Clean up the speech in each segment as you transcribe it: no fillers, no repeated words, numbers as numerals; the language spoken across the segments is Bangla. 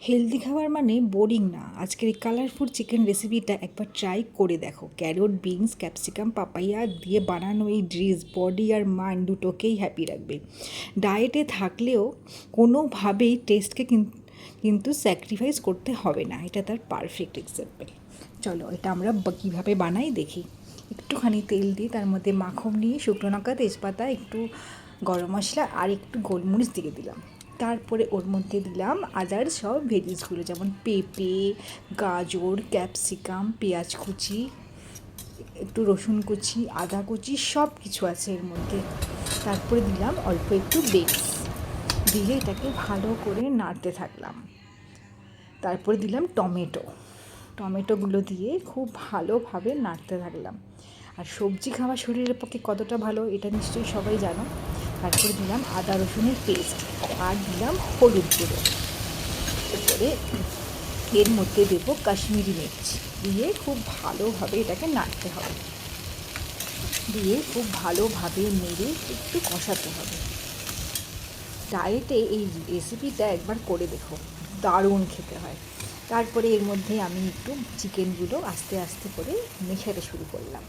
হেলদি খাবার মানে বোরিং না। আজকের এই কালারফুল চিকেন রেসিপিটা একবার ট্রাই করে দেখো। ক্যারট, বিনস, ক্যাপসিকাম, পাপাইয়া দিয়ে বানানো এই ডিশ বডি আর মাইন্ড দুটোকেই হ্যাপি রাখবে। ডায়েটে থাকলেও কোনোভাবেই টেস্টকে কিন্তু স্যাক্রিফাইস করতে হবে না। এটা তার পারফেক্ট এক্সাম্পল। চলো এটা আমরা কীভাবে বানাই দেখি। একটুখানি তেল দিয়ে তার মধ্যে মাখন নিয়ে শুকনো লঙ্কা, তেজপাতা, একটু গরম মশলা আর একটু গোলমরিচ দিয়ে দিলাম। তারপরে ওর মধ্যে দিলাম আদার সব ভেজিসগুলো, যেমন পেঁপে, গাজর, ক্যাপসিকাম, পেঁয়াজ কুচি, একটু রসুন কুচি, আদা কুচি, সব কিছু আছে এর মধ্যে। তারপরে দিলাম অল্প একটু বেকস, দিয়ে এটাকে ভালো করে নাড়তে থাকলাম। তারপরে দিলাম টমেটোগুলো দিয়ে খুব ভালোভাবে নাড়তে থাকলাম। আর সবজি খাওয়া শরীরের পক্ষে কতটা ভালো এটা নিশ্চয়ই সবাই জানো। তারপরে দিলাম আদা রসুনের পেস্ট আর দিলাম হলুদ গুঁড়ো। এরপরে এর মধ্যে দেবো কাশ্মীরি মির্চ, দিয়ে খুব ভালোভাবে এটাকে নাড়তে হবে, দিয়ে খুব ভালোভাবে নেড়ে একটু কষাতে হবে। ডায়েটে এই রেসিপিটা একবার করে দেখো, দারুণ খেতে হয়। তারপরে এর মধ্যে আমি একটু চিকেনগুলো আস্তে আস্তে করে মেশাতে শুরু করলাম,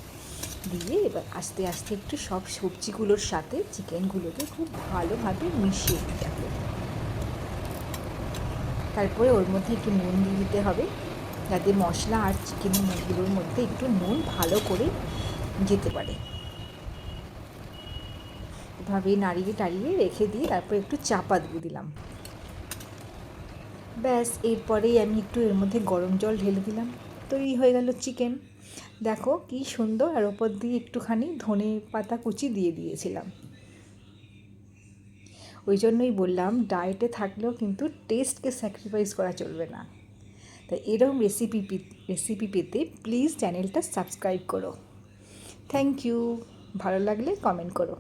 দিয়ে এবার আস্তে আস্তে একটু সব সবজিগুলোর সাথে চিকেনগুলোকে খুব ভালোভাবে মিশিয়ে দিতে হবে। তারপরে ওর মধ্যে একটু নুন দিয়ে দিতে হবে, যাতে মশলা আর চিকেনগুলোর মধ্যে একটু নুন ভালো করে যেতে পারে। এভাবে নাড়িয়ে টাড়িয়ে রেখে দিয়ে তারপর একটু চাপা দিয়ে দিলাম। ব্যাস, এরপরেই আমি একটু এর মধ্যে গরম জল ঢেলে দিলাম, তৈরি হয়ে গেল চিকেন। দেখো কি সুন্দর, আর ওপর দিয়ে একটুখানি ধনে পাতা কুচি দিয়ে দিয়েছিলাম। ওই জন্যই বললাম ডায়েটে থাকলেও কিন্তু টেস্টকে স্যাক্রিফাইস করা চলবে না। তাই এরকম রেসিপি পেতে প্লিজ চ্যানেলটা সাবস্ক্রাইব করো। Thank you. ভালো লাগলে কমেন্ট করো।